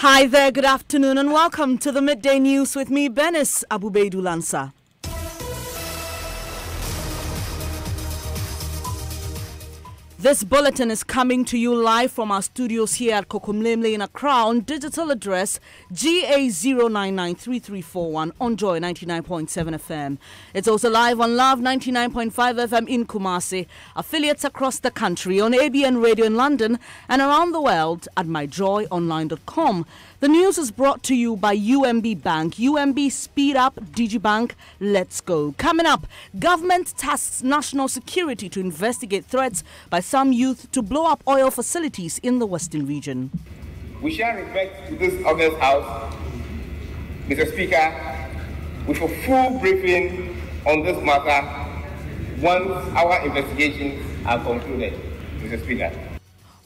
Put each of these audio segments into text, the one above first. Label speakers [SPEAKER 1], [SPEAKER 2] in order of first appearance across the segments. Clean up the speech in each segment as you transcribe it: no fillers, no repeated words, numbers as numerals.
[SPEAKER 1] Hi there, good afternoon and welcome to the Midday News with me, Benis Abubeidu Lansa. This bulletin is coming to you live from our studios here at Kokomlemle in Accra on digital address GA0993341 on Joy 99.7 FM. It's also live on Love 99.5 FM in Kumasi, affiliates across the country on ABN Radio in London and around the world at myjoyonline.com. The news is brought to you by UMB Bank. UMB Speed Up, DigiBank, let's go. Coming up, government tasks national security to investigate threats by some youth to blow up oil facilities in the Western region.
[SPEAKER 2] We shall revert to this August House, Mr. Speaker, with a full briefing on this matter once our investigations are concluded, Mr. Speaker.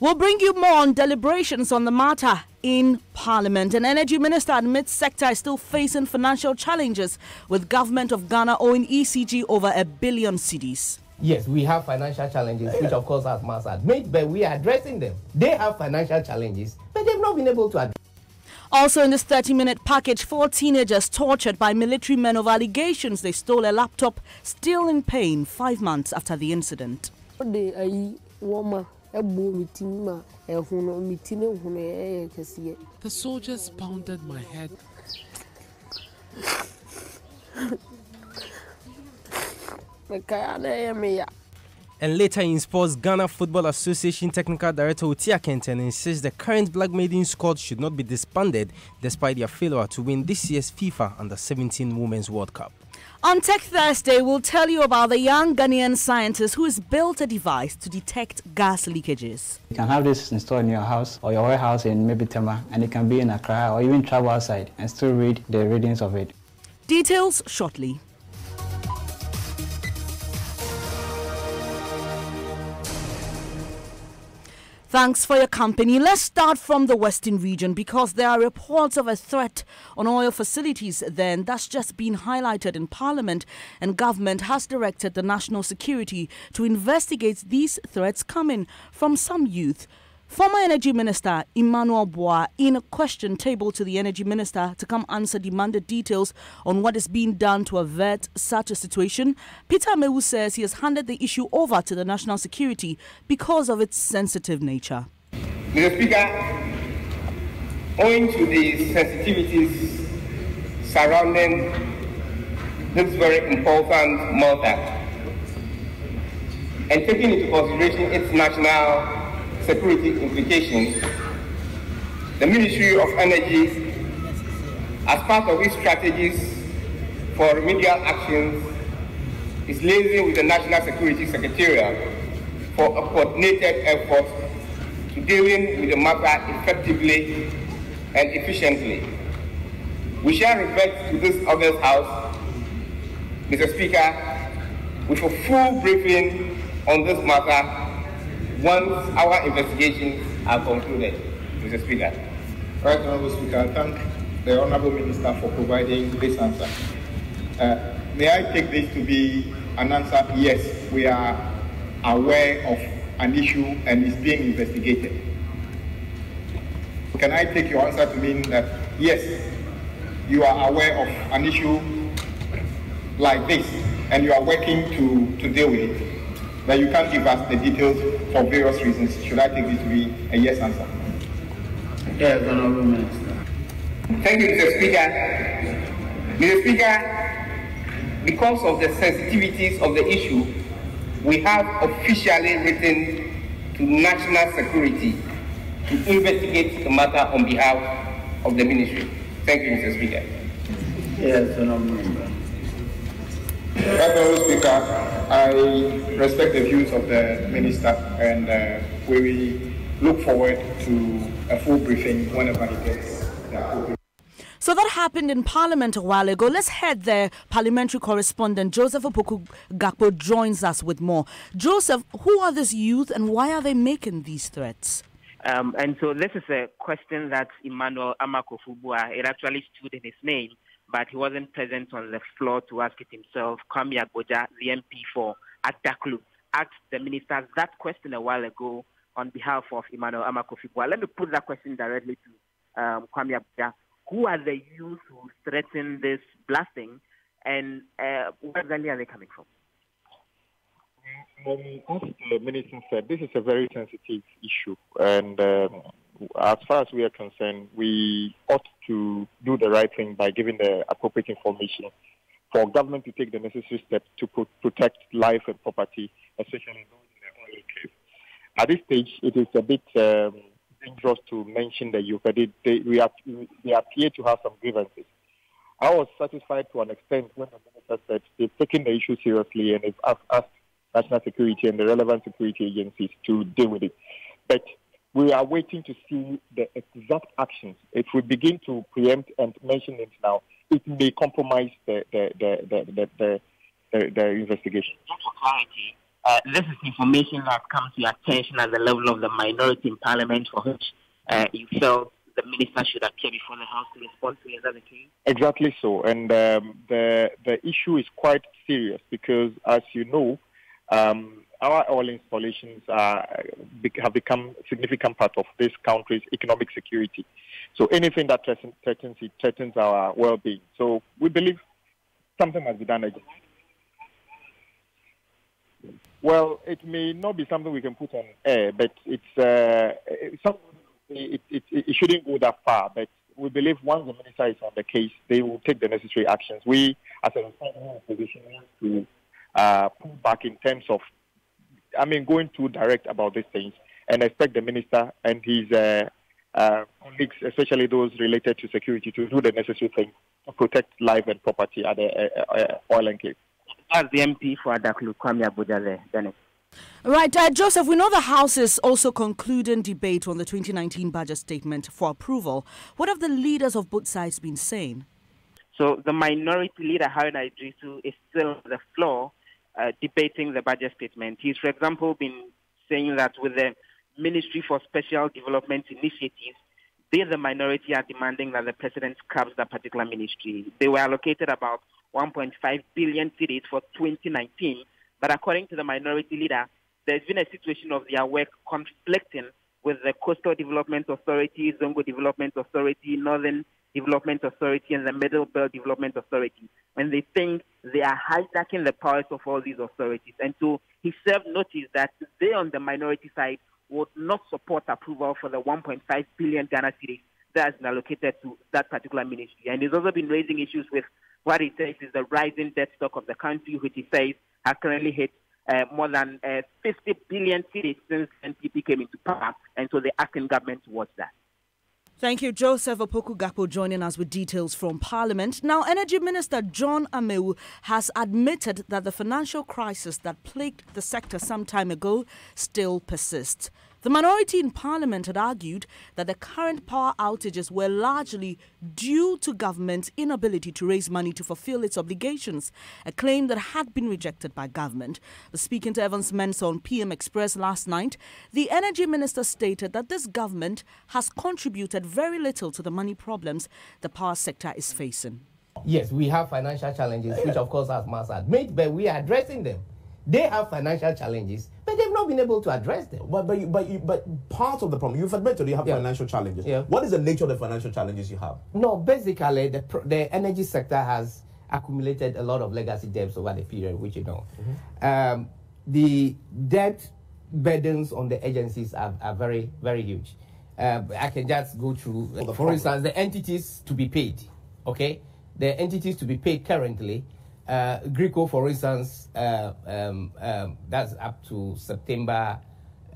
[SPEAKER 1] We'll bring you more on deliberations on the matter in Parliament. An energy minister admits sector is still facing financial challenges with government of Ghana owing ECG over 1 billion cedis.
[SPEAKER 3] Yes, we have financial challenges, which of course as must admit, but we are addressing them. They have financial challenges, but they've not been able to address.
[SPEAKER 1] Also in this 30-minute package, 4 teenagers tortured by military men over allegations they stole a laptop, still in pain 5 months after the incident.
[SPEAKER 4] The
[SPEAKER 5] soldiers pounded my head.
[SPEAKER 6] And later in sports, Ghana Football Association Technical Director Utia Kenten insists the current Black Maiden squad should not be disbanded despite their failure to win this year's FIFA Under-17 Women's World Cup.
[SPEAKER 1] On Tech Thursday, we'll tell you about the young Ghanaian scientist who has built a device to detect gas leakages.
[SPEAKER 7] You can have this installed in your house or your warehouse in maybe Tema, and it can be in Accra or even travel outside and still read the readings of it.
[SPEAKER 1] Details shortly. Thanks for your company. Let's start from the Western region because there are reports of a threat on oil facilities there, and that's just been highlighted in Parliament, and government has directed the national security to investigate these threats coming from some youth. Former Energy Minister Emmanuel Boah, in a question tabled to the Energy Minister to come answer, demanded details on what is being done to avert such a situation. Peter Mewu says he has handed the issue over to the national security because of its sensitive nature.
[SPEAKER 2] Mr. Speaker, owing to the sensitivities surrounding this very important matter and taking into consideration its national security implications, the Ministry of Energy, as part of its strategies for remedial actions, is liaising with the National Security Secretariat for a coordinated effort to dealing with the matter effectively and efficiently. We shall revert to this August House, Mr. Speaker, with a full briefing on this matter once our investigations are concluded, Mr. Speaker.
[SPEAKER 8] Right, Honourable Speaker, I thank the Honourable Minister for providing this answer. May I take this to be an answer? Yes, we are aware of an issue and it's being investigated. Can I take your answer to mean that, yes, you are aware of an issue like this and you are working to deal with it? But you can't give us the details for various reasons. Should I take this to be a yes answer?
[SPEAKER 7] Yes, Honourable Minister.
[SPEAKER 2] Thank you, Mr. Speaker. Mr. Speaker, because of the sensitivities of the issue, we have officially written to National Security to investigate the matter on behalf of the Ministry. Thank you, Mr. Speaker.
[SPEAKER 7] Yes, Honourable Minister.
[SPEAKER 8] Honourable Speaker, I respect the views of the Minister and we look forward to a full briefing whenever it gets the appropriate.
[SPEAKER 1] So that happened in Parliament a while ago. Let's head there. Parliamentary correspondent Joseph Opoku Gakpo joins us with more. Joseph, who are these youth and why are they making these threats?
[SPEAKER 9] And so this is a question that Emmanuel Amakofo-Boah, it actually stood in his name, but he wasn't present on the floor to ask it himself. Kwame Agboja, the MP for Adaklu, asked the minister that question a while ago on behalf of Emmanuel Amakofo-Boah. Let me put that question directly to Kwame Agbodza. Who are the youth who threaten this blasting, and where exactly are they coming from?
[SPEAKER 8] As the minister said, this is a very sensitive issue, and as far as we are concerned, we ought to do the right thing by giving the appropriate information for government to take the necessary steps to protect life and property, especially those in the oil cave. At this stage, it is a bit dangerous to mention the youth, but they appear to have some grievances. I was satisfied to an extent when the minister said they've taken the issue seriously and they've asked national security and the relevant security agencies to deal with it. But we are waiting to see the exact actions. If we begin to preempt and mention it now, it may compromise the investigation.
[SPEAKER 9] Just for clarity, this is information that comes to your attention at the level of the minority in Parliament, for which you felt the minister should appear before the House to respond to. Is that the case?
[SPEAKER 8] Exactly so. And the issue is quite serious because, as you know, our oil installations have become a significant part of this country's economic security. So anything that threatens our well-being. So we believe something must be done again. Well, it may not be something we can put on air, but it shouldn't go that far. But we believe once the minister is on the case, they will take the necessary actions. We, as a responsible opposition, want to pull back in terms of, going too direct about these things, and expect the minister and his colleagues, especially those related to security, to do the necessary thing to protect life and property at the oil and cave.
[SPEAKER 9] As the MP for Adaklu, Kwame Agbodza there, Dennis.
[SPEAKER 1] Right, Joseph, we know the House is also concluding debate on the 2019 budget statement for approval. What have the leaders of both sides been saying?
[SPEAKER 9] So the minority leader, Haruna Iddrisu, is still on the floor debating the budget statement. He's, for example, been saying that with the Ministry for Special Development Initiatives, they, the minority, are demanding that the president scraps that particular ministry. They were allocated about 1.5 billion cedis for 2019, but according to the minority leader, there's been a situation of their work conflicting with the Coastal Development Authority, Zongo Development Authority, Northern Development Authority, and the Middle Belt Development Authority, when they think they are hijacking the powers of all these authorities. And so he served notice that they, on the minority side, would not support approval for the 1.5 billion Ghana cedis that has been allocated to that particular ministry. And he's also been raising issues with what he says is the rising debt stock of the country, which he says has currently hit more than 50 billion cedis since NPP came into power. And so they're asking government to watch that.
[SPEAKER 1] Thank you, Joseph Opoku-Gakpo, joining us with details from Parliament. Now, Energy Minister John Amewu has admitted that the financial crisis that plagued the sector some time ago still persists. The minority in Parliament had argued that the current power outages were largely due to government's inability to raise money to fulfill its obligations, a claim that had been rejected by government. Speaking to Evans Mensah on PM Express last night, the Energy Minister stated that this government has contributed very little to the money problems the power sector is facing.
[SPEAKER 3] Yes, we have financial challenges, which of course, as Mas admit, but we are addressing them. They have financial challenges, but they've not been able to address them.
[SPEAKER 4] But part of the problem, you've admitted you have financial challenges. Yeah. What is the nature of the financial challenges you have?
[SPEAKER 3] No, basically, the energy sector has accumulated a lot of legacy debts over the period, which you know. Mm-hmm. The debt burdens on the agencies are very, very huge. I can just go through, for instance, the entities to be paid, okay? The entities to be paid currently, Greco, for instance, that's up to September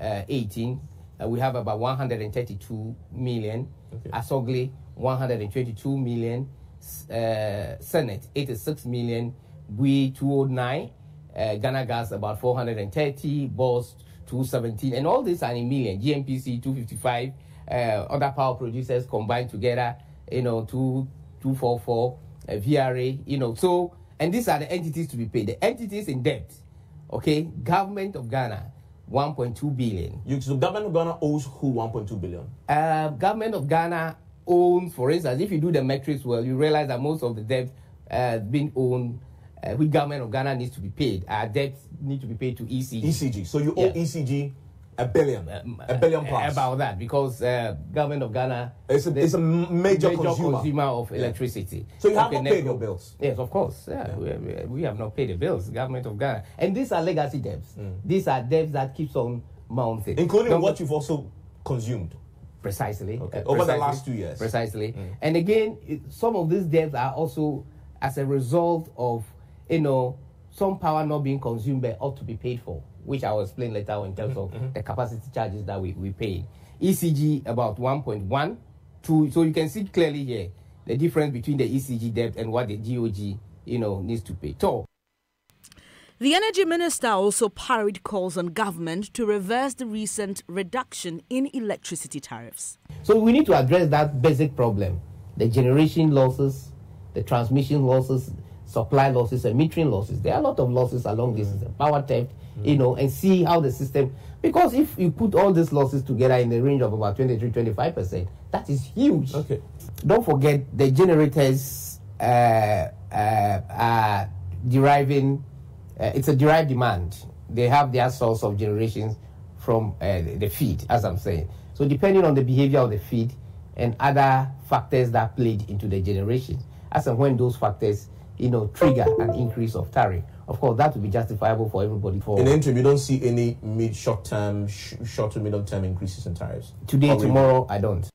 [SPEAKER 3] 18. We have about 132 million. Okay. Asogli, 122 million. Senate, 86 million. Bui, 209. Ghana Gas, about 430. Boss, 217. And all these are in million. GMPC, 255. Other power producers combined together, 244. VRA, so... And these are the entities to be paid. The entities in debt, okay? Government of Ghana, 1.2 billion. So government of Ghana owes who 1.2 billion? Government of Ghana owns, for instance, if you do the metrics well, you realize that most of the debt being owned, which government of Ghana needs to be paid. Our debts need to be paid to ECG. ECG. So you owe ECG
[SPEAKER 4] 1 billion. $1 billion plus.
[SPEAKER 3] About that, because government of Ghana
[SPEAKER 4] is a major
[SPEAKER 3] consumer of electricity.
[SPEAKER 4] So you have not paid your bills?
[SPEAKER 3] Yes, of course. Yeah. We have not paid the bills, government of Ghana. And these are legacy debts. These are debts that keeps on mounting.
[SPEAKER 4] Including what you've also consumed.
[SPEAKER 3] Precisely.
[SPEAKER 4] Okay. Over the last 2 years.
[SPEAKER 3] Precisely. And again, some of these debts are also as a result of, some power not being consumed but ought to be paid for, which I will explain later on in terms of the capacity charges that we pay. ECG about 1.1, 2. So you can see clearly here the difference between the ECG debt and what the GOG, needs to pay. So,
[SPEAKER 1] the Energy Minister also parried calls on government to reverse the recent reduction in electricity tariffs.
[SPEAKER 3] So we need to address that basic problem, the generation losses, the transmission losses, supply losses, and metering losses. There are a lot of losses along this system, power theft, and see how the system, because if you put all these losses together in the range of about 23-25%, that is huge.
[SPEAKER 4] Okay.
[SPEAKER 3] Don't forget the generators are deriving. It's a derived demand. They have their source of generation from the feed, as I'm saying. So depending on the behavior of the feed and other factors that played into the generation, as and when those factors, trigger an increase of tariff, of course, that will be justifiable for everybody. In
[SPEAKER 4] the interim, you don't see any short to medium term increases in tariffs?
[SPEAKER 3] Today, tomorrow, I don't.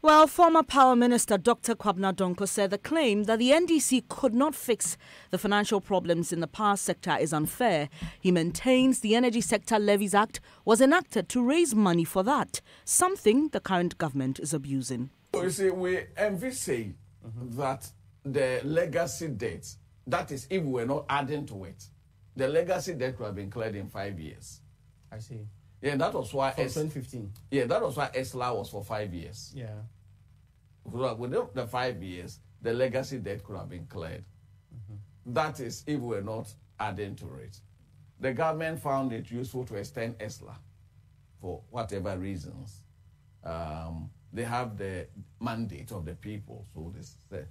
[SPEAKER 1] Well, former Power Minister Dr. Kwabena Donkor said the claim that the NDC could not fix the financial problems in the power sector is unfair. He maintains the Energy Sector Levies Act was enacted to raise money for that, something the current government is abusing.
[SPEAKER 10] So you see, we envisage that the legacy debt, that is, if we were not adding to it, the legacy debt would have been cleared in 5 years.
[SPEAKER 3] I see.
[SPEAKER 10] Yeah, that was why...
[SPEAKER 3] From 2015.
[SPEAKER 10] Yeah, that was why ESLA was for 5 years.
[SPEAKER 3] Yeah.
[SPEAKER 10] Within the 5 years, the legacy debt could have been cleared. That is, if we were not adding to it. The government found it useful to extend ESLA for whatever reasons. They have the mandate of the people, so they say,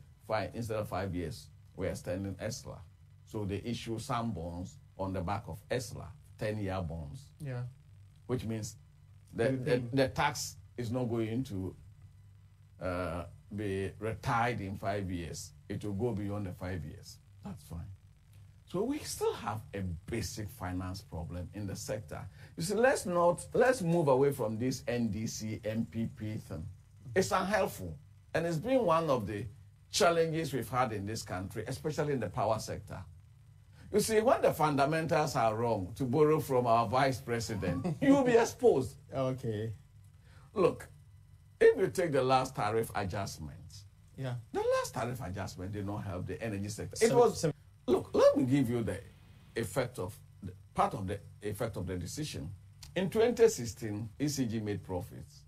[SPEAKER 10] instead of 5 years, we're extending ESLA. So they issue some bonds on the back of ESLA, 10-year bonds.
[SPEAKER 3] Yeah.
[SPEAKER 10] Which means the tax is not going to be retired in 5 years. It will go beyond the 5 years. That's fine. So we still have a basic finance problem in the sector. You see, let's move away from this NDC, MPP thing. It's unhelpful. And it's been one of the challenges we've had in this country, especially in the power sector. You see, when the fundamentals are wrong, to borrow from our vice president, you'll be exposed.
[SPEAKER 3] Okay.
[SPEAKER 10] Look, if you take the last tariff adjustment,
[SPEAKER 3] the
[SPEAKER 10] last tariff adjustment did not help the energy sector. Look, let me give you the effect of part of the effect of the decision. In 2016, ECG made profits.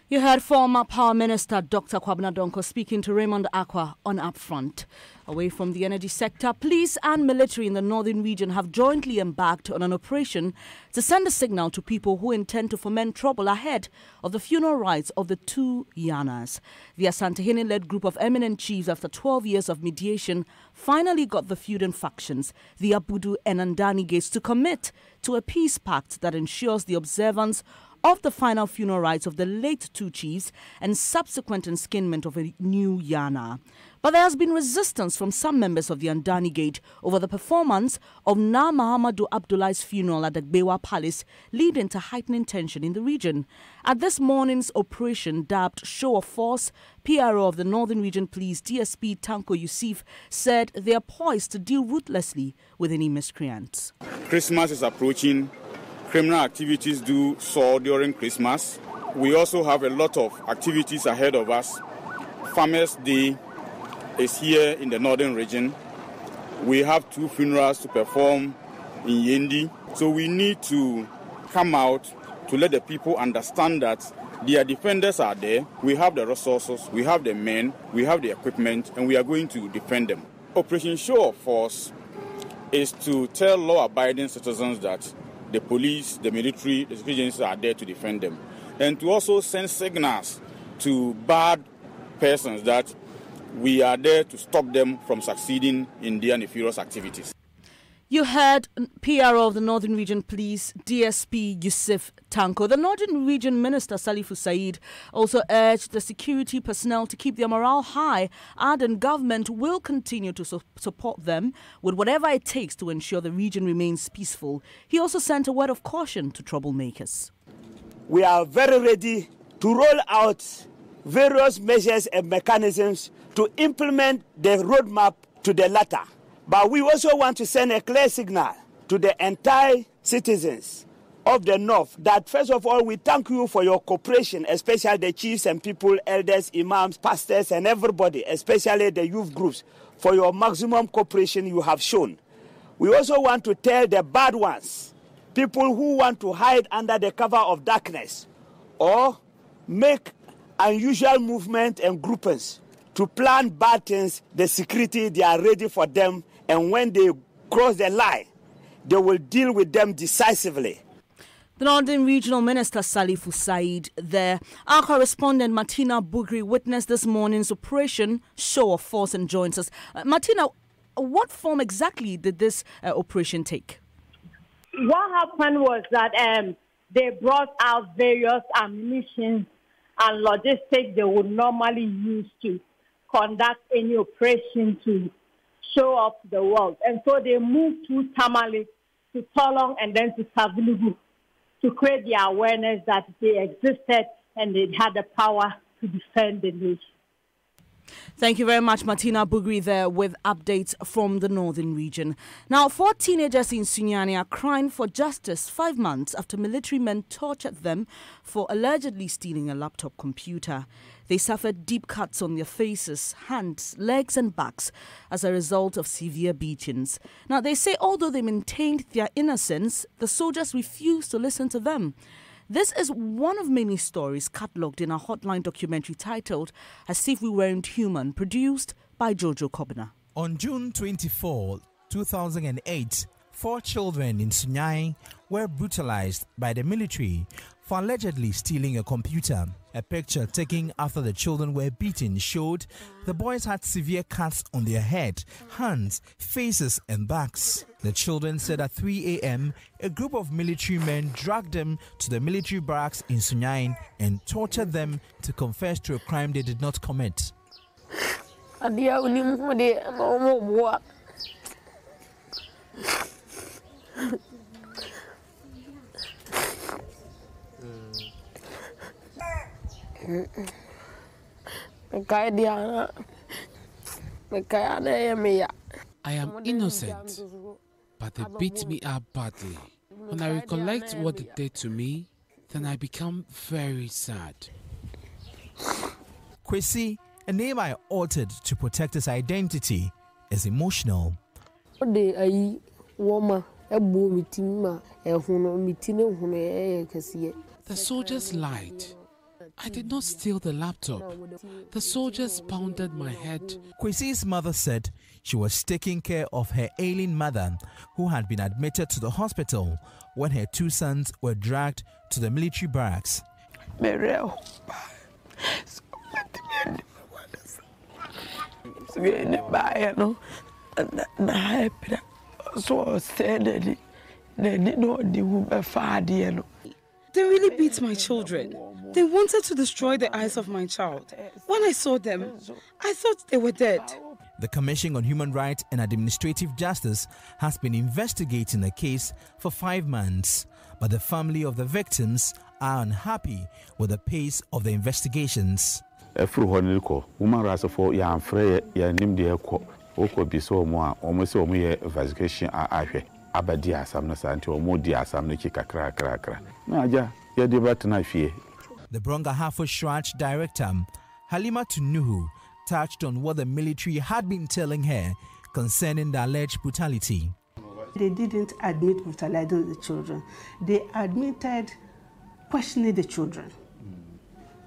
[SPEAKER 1] You heard former Power Minister Dr. Kwabena Donkor speaking to Raymond Akwa on Upfront. Away from the energy sector, police and military in the northern region have jointly embarked on an operation to send a signal to people who intend to foment trouble ahead of the funeral rites of the two Yanas. The Asantehene-led group of eminent chiefs, after 12 years of mediation, finally got the feuding factions, the Abudu and Andani Gates, to commit to a peace pact that ensures the observance of the final funeral rites of the late two chiefs and subsequent enskinment of a new Yana. But there has been resistance from some members of the Andani Gate over the performance of Na Muhammadu Abdullah's funeral at the Gbewa Palace, leading to heightening tension in the region. At this morning's operation, dubbed Show of Force, PRO of the Northern Region Police, DSP Tanko Yusuf, said they are poised to deal ruthlessly with any miscreants.
[SPEAKER 11] Christmas is approaching. Criminal activities do soar during Christmas. We also have a lot of activities ahead of us. Farmers' Day is here in the northern region. We have 2 funerals to perform in Yendi. So we need to come out to let the people understand that their defenders are there. We have the resources, we have the men, we have the equipment, and we are going to defend them. Operation Show of Force is to tell law-abiding citizens that the police, the military, the security agencies are there to defend them. And to also send signals to bad persons that we are there to stop them from succeeding in their nefarious activities.
[SPEAKER 1] You heard PRO of the Northern Region Police, DSP Yusuf Tanko. The Northern Region Minister Salifu Said also urged the security personnel to keep their morale high, adding government will continue to support them with whatever it takes to ensure the region remains peaceful. He also sent a word of caution to troublemakers.
[SPEAKER 12] We are very ready to roll out various measures and mechanisms to implement the roadmap to the latter. But we also want to send a clear signal to the entire citizens of the North that, first of all, we thank you for your cooperation, especially the chiefs and people, elders, imams, pastors, and everybody, especially the youth groups, for your maximum cooperation you have shown. We also want to tell the bad ones, people who want to hide under the cover of darkness or make unusual movement and groupings to plan bad things, the security, they are ready for them. And when they cross the line, they will deal with them decisively.
[SPEAKER 1] The Northern Regional Minister Salifu Said there. Our correspondent Martina Bugri witnessed this morning's operation show of force and joins us. Martina, what form exactly did this operation take?
[SPEAKER 13] What happened was that they brought out various ammunition and logistics they would normally use to conduct any operation to show up to the world. And so they moved to Tamale, to Tolong, and then to Savilugu to create the awareness that they existed and they had the power to defend the nation.
[SPEAKER 1] Thank you very much, Martina Bugri there with updates from the Northern Region. Now, 4 teenagers in Sunyani are crying for justice 5 months after military men tortured them for allegedly stealing a laptop computer. They suffered deep cuts on their faces, hands, legs and backs as a result of severe beatings. Now, they say although they maintained their innocence, the soldiers refused to listen to them. This is one of many stories catalogued in a Hotline documentary titled As If We Weren't Human, produced by Jojo Kobina.
[SPEAKER 14] On June 24, 2008, 4 children in Sunyani were brutalized by the military for allegedly stealing a computer. A picture taken after the children were beaten showed the boys had severe cuts on their head, hands, faces and backs. The children said at 3 a.m. a group of military men dragged them to the military barracks in Sunyani and tortured them to confess to a crime they did not commit.
[SPEAKER 5] I am innocent, but they beat me up badly. When I recollect what they did to me, then I become very sad.
[SPEAKER 14] Kwesi, a name I altered to protect his identity, is emotional.
[SPEAKER 15] The
[SPEAKER 5] soldiers lied. I did not steal the laptop. The soldiers pounded my head.
[SPEAKER 14] Kwesi's mother said she was taking care of her ailing mother, who had been admitted to the hospital when her 2 sons were dragged to the military barracks.
[SPEAKER 16] They really beat my children. They wanted to destroy the eyes of my child. When I saw them, I thought they were dead.
[SPEAKER 14] The Commission on Human Rights and Administrative Justice has been investigating the case for 5 months, but the family of the victims are unhappy with the pace of the investigations.
[SPEAKER 17] Human rights for young free named the Oko be so more almost investigation Abadi Asam Santi or Modi Asam Nikika Krakra. Naja, ya debate na fie.
[SPEAKER 14] The Bronga Hafo Shraj director, Halima Tunuhu, touched on what the military had been telling her concerning the alleged brutality.
[SPEAKER 18] They didn't admit brutalizing the children. They admitted questioning the children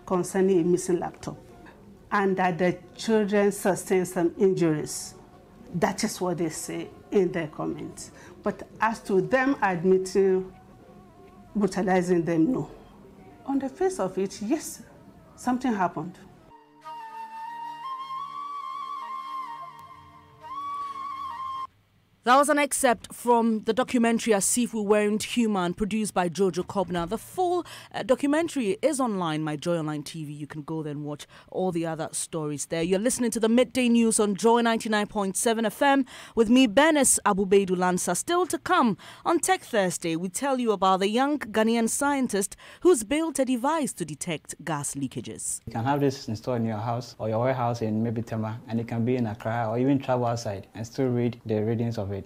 [SPEAKER 18] concerning a missing laptop and that the children sustained some injuries. That is what they say in their comments. But as to them admitting brutalizing them, no. On the face of it, yes, something happened.
[SPEAKER 1] That was an excerpt from the documentary As If We Weren't Human, produced by Jojo Kobna. The full documentary is online, My Joy Online TV. You can go there and watch all the other stories there. You're listening to the Midday News on Joy 99.7 FM with me, Benes Abubeidu Lansa. Still to come on Tech Thursday, we tell you about the young Ghanaian scientist who's built a device to detect gas leakages.
[SPEAKER 7] You can have this installed in your house or your warehouse in maybe Tema, and it can be in Accra or even travel outside and still read the readings of it.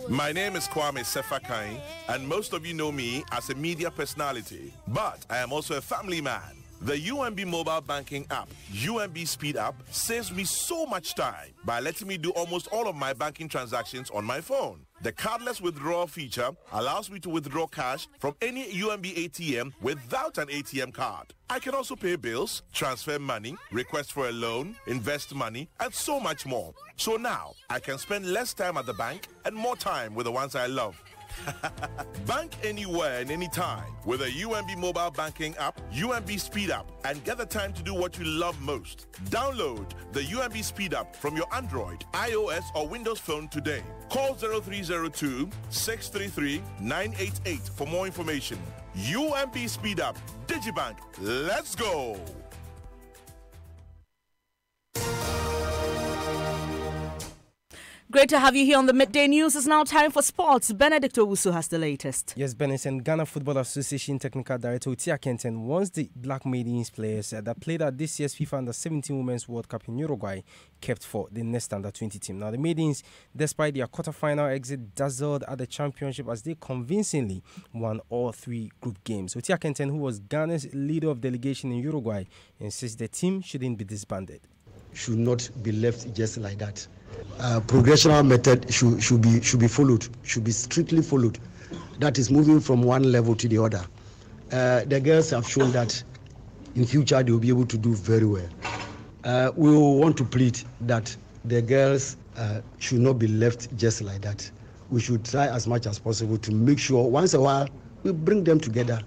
[SPEAKER 15] My name is Kwame Sefakai, and most of you know me as a media personality, but I am also a family man. The UMB mobile banking app, UMB Speed App, saves me so much time by letting me do almost all of my banking transactions on my phone. The cardless withdrawal feature allows me to withdraw cash from any UMB ATM without an ATM card. I can also pay bills, transfer money, request for a loan, invest money, and so much more. So now, I can spend less time at the bank and more time with the ones I love. Bank anywhere and anytime with a UMB mobile banking app, UMB Speed App, and get the time to do what you love most. Download the UMB Speed App from your Android, iOS, or Windows phone today. Call 0302-633-988 for more information. UMB Speed App, Digibank, let's go!
[SPEAKER 1] Great to have you here on the Midday News. It's now time for sports. Benedict Owusu has the latest.
[SPEAKER 6] Yes, Benes, and Ghana Football Association Technical Director Utia Kenten wants the Black Maidens players that played at this year's FIFA Under-17 Women's World Cup in Uruguay kept for the next Under-20 team. Now, the Maidens, despite their quarter-final exit, dazzled at the championship as they convincingly won all 3 group games. Utia Kenten, who was Ghana's leader of delegation in Uruguay, insists the team shouldn't be disbanded.
[SPEAKER 19] Should not be left just like that. Progressional method should be followed, should be strictly followed. That is moving from one level to the other. The girls have shown that in future they will be able to do very well. We will want to plead that the girls should not be left just like that. We should try as much as possible to make sure once a while we bring them together,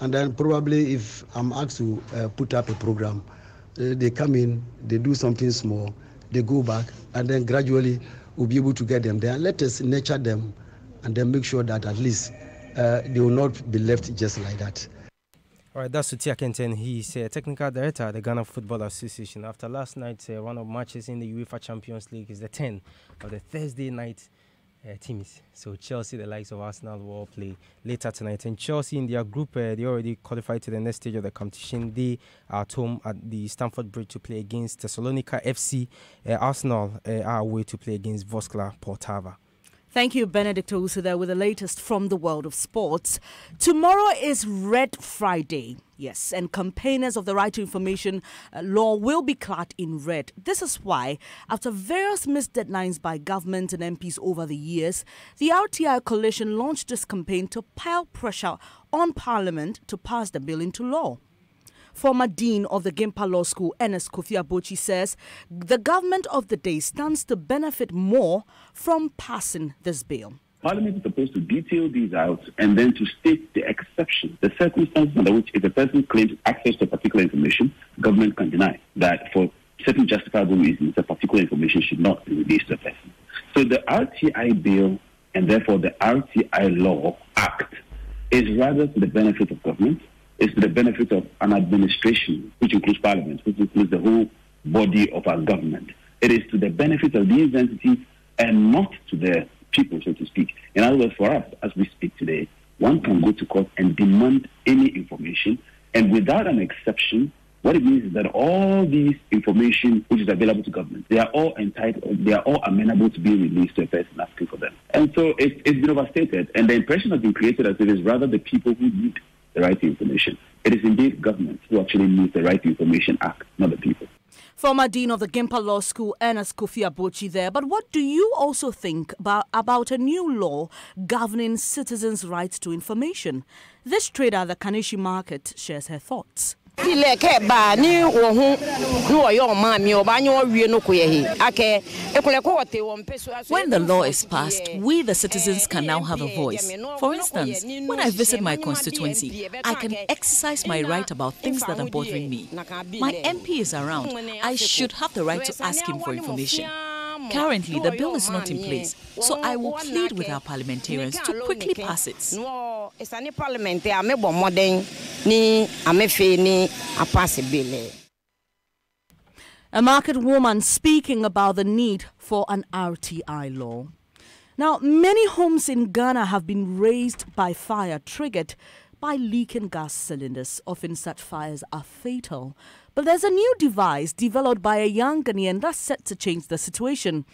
[SPEAKER 19] and then probably if I'm asked to put up a program, they come in, they do something small, they go back, and then gradually we'll be able to get them there. Let us nurture them and then make sure that at least they will not be left just like that.
[SPEAKER 6] All right, that's Utia Kenten. He's a technical director at the Ghana Football Association. After last night's run of matches in the UEFA Champions League, is the 10 of the Thursday night teams. So Chelsea, the likes of Arsenal, will all play later tonight. And Chelsea in their group, they already qualified to the next stage of the competition. They are at home at the Stamford Bridge to play against Thessalonica FC. Arsenal are away to play against Voskla Poltava.
[SPEAKER 1] Thank you, Benedict Owusu, there with the latest from the world of sports. Tomorrow is Red Friday. Yes, and campaigners of the Right to Information law will be clad in red. This is why, after various missed deadlines by government and MPs over the years, the RTI coalition launched this campaign to pile pressure on Parliament to pass the bill into law. Former Dean of the Gimpa Law School, Ernest Kofi Abochi, says the government of the day stands to benefit more from passing this bill.
[SPEAKER 20] Parliament is supposed to detail these out and then to state the exception, the circumstances under which if a person claims access to particular information, government can deny that for certain justifiable reasons, a particular information should not be released to a person. So the RTI bill and therefore the RTI Law Act is rather to the benefit of government. It's to the benefit of an administration, which includes Parliament, which includes the whole body of our government. It is to the benefit of these entities and not to the people, so to speak. In other words, for us, as we speak today, one can go to court and demand any information, and without an exception, what it means is that all these information which is available to government, they are all entitled, they are all amenable to being released to a person asking for them. And so it's been overstated, and the impression has been created as it is rather the people who need the right to information. It is indeed government who actually needs the Right to Information Act, not the people.
[SPEAKER 1] Former Dean of the Gimpa Law School, Ernest Kofi Abochi there. But what do you also think about a new law governing citizens' rights to information? This trader at the Kaneshie Market shares her thoughts.
[SPEAKER 21] When
[SPEAKER 22] the law is passed, we the citizens can now have a voice. For instance, when I visit my constituency, I can exercise my right about things that are bothering me. My MP is around. I should have the right to ask him for information. Currently, the bill is not in place, so I will plead with our parliamentarians to quickly pass it.
[SPEAKER 1] A market woman speaking about the need for an RTI law. Now, many homes in Ghana have been razed by fire triggered by leaking gas cylinders. Often such fires are fatal. But there's a new device developed by a young Ghanaian that's set to change the situation.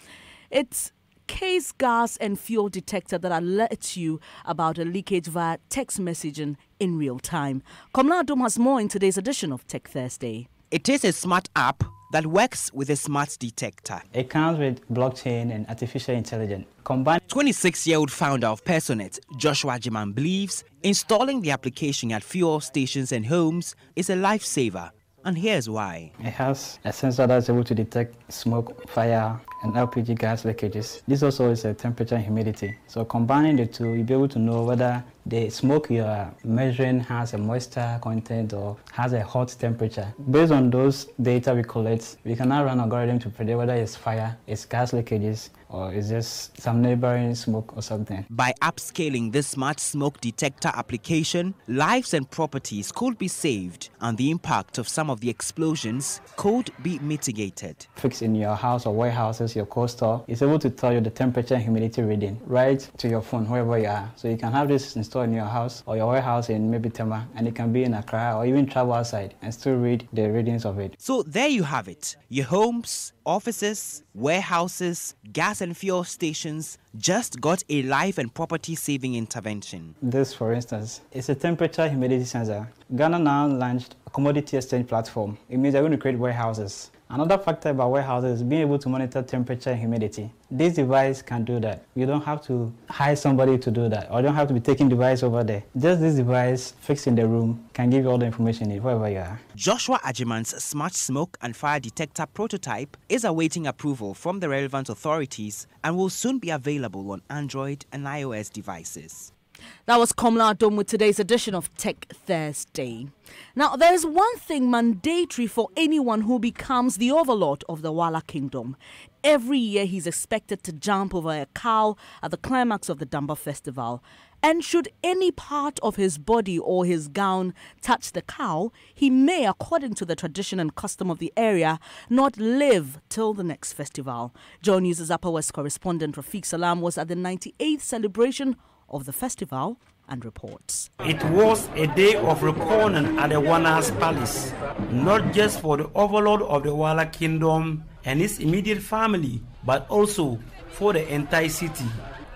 [SPEAKER 1] It's case gas and fuel detector that alerts you about a leakage via text messaging in real time. Komla Adom has more in today's edition of Tech Thursday.
[SPEAKER 23] It is a smart app that works with a smart detector.
[SPEAKER 7] It comes with blockchain and artificial intelligence. Combined.
[SPEAKER 23] 26-year-old founder of Personet, Joshua Agyemang, believes installing the application at fuel stations and homes is a lifesaver. And here's why.
[SPEAKER 7] It has a sensor that's able to detect smoke, fire, and LPG gas leakages. This also is a temperature and humidity. So combining the two, you'll be able to know whether the smoke you are measuring has a moisture content or has a hot temperature. Based on those data we collect, we can now run an algorithm to predict whether it's fire, it's gas leakages, or is just some neighboring smoke or something.
[SPEAKER 23] By upscaling this smart smoke detector application, lives and properties could be saved and the impact of some of the explosions could be mitigated.
[SPEAKER 7] Fixed in your house or warehouses, your cold store, is able to tell you the temperature and humidity reading right to your phone, wherever you are. So you can have this installed in your house or your warehouse in maybe Tema, and it can be in Accra or even travel outside and still read the readings of it.
[SPEAKER 23] So there you have it. Your homes, offices, warehouses, gas and fuel stations just got a life and property saving intervention.
[SPEAKER 7] This, for instance, is a temperature humidity sensor. Ghana now launched a commodity exchange platform. It means they're going to create warehouses. Another factor about warehouses is being able to monitor temperature and humidity. This device can do that. You don't have to hire somebody to do that, or you don't have to be taking device over there. Just this device fixed in the room can give you all the information you need, wherever you are.
[SPEAKER 23] Joshua Agyemang's smart smoke and fire detector prototype is awaiting approval from the relevant authorities and will soon be available on Android and iOS devices.
[SPEAKER 1] That was Komla Adom with today's edition of Tech Thursday. Now, there is one thing mandatory for anyone who becomes the overlord of the Wala Kingdom. Every year, he's expected to jump over a cow at the climax of the Damba Festival. And should any part of his body or his gown touch the cow, he may, according to the tradition and custom of the area, not live till the next festival. Joy News' Upper West correspondent Rafiq Salam was at the 98th celebration of the festival and reports.
[SPEAKER 24] It was a day of reckoning at the Wana's Palace, not just for the overlord of the Wala Kingdom and his immediate family, but also for the entire city.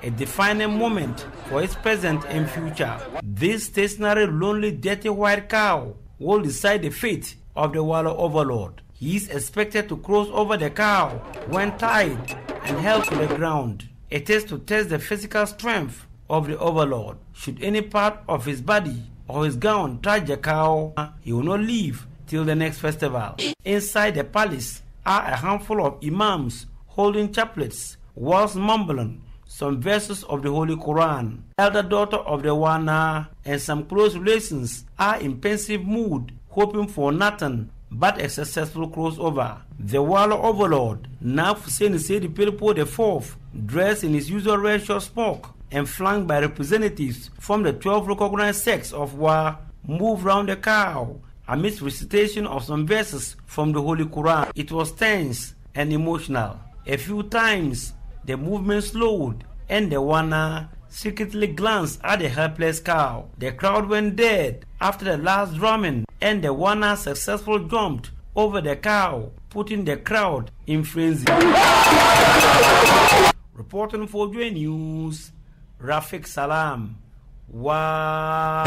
[SPEAKER 24] A defining moment for its present and future. This stationary, lonely, dirty white cow will decide the fate of the Wala overlord. He is expected to cross over the cow when tied and held to the ground. It is to test the physical strength of the overlord. Should any part of his body or his gown touch the cow, he will not leave till the next festival. Inside the palace are a handful of imams holding chaplets whilst mumbling some verses of the Holy Quran. Elder daughter of the Wana and some close relations are in pensive mood, hoping for nothing but a successful crossover. The Wala overlord, Naf Hussein Sedi Pilpo IV, dressed in his usual red short smock and flanked by representatives from the 12 recognized sects of Wa, moved round the cow amidst recitation of some verses from the Holy Quran. It was tense and emotional. A few times, the movement slowed and the Wana secretly glanced at the helpless cow. The crowd went dead after the last drumming and the Wana successfully jumped over the cow, putting the crowd in frenzy. Reporting for Joy News, Rafiq Salam. Wow.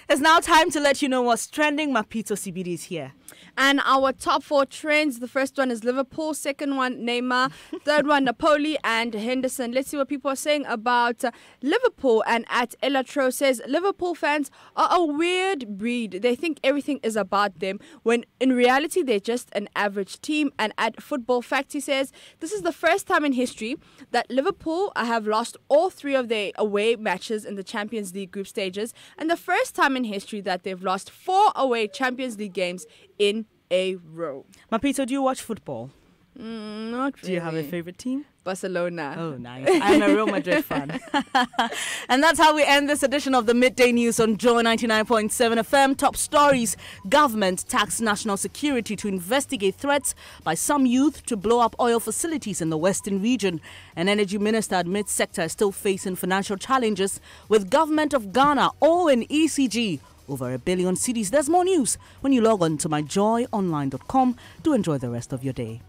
[SPEAKER 1] It's now time to let you know what's trending. Mapito CBD is here.
[SPEAKER 2] And our top 4 trends, the first one is Liverpool, second one Neymar, third one Napoli and Henderson. Let's see what people are saying about Liverpool. And at Elatro says, Liverpool fans are a weird breed. They think everything is about them, when in reality they're just an average team. And at Football Fact, he says, this is the first time in history that Liverpool have lost all 3 of their away matches in the Champions League group stages, and the first time in history that they've lost 4 away Champions League games in a row.
[SPEAKER 1] Mapito, do you watch football?
[SPEAKER 2] Not really.
[SPEAKER 1] Do you have a favorite team?
[SPEAKER 2] Barcelona.
[SPEAKER 1] Oh, nice. I'm a Real Madrid fan. And that's how we end this edition of the Midday News on Joy 99.7 FM. Top stories: government taxed national security to investigate threats by some youth to blow up oil facilities in the Western region. An energy minister admits sector is still facing financial challenges, with government of Ghana owing ECG over 1 billion cedis. There's more news when you log on to myjoyonline.com. Do enjoy the rest of your day.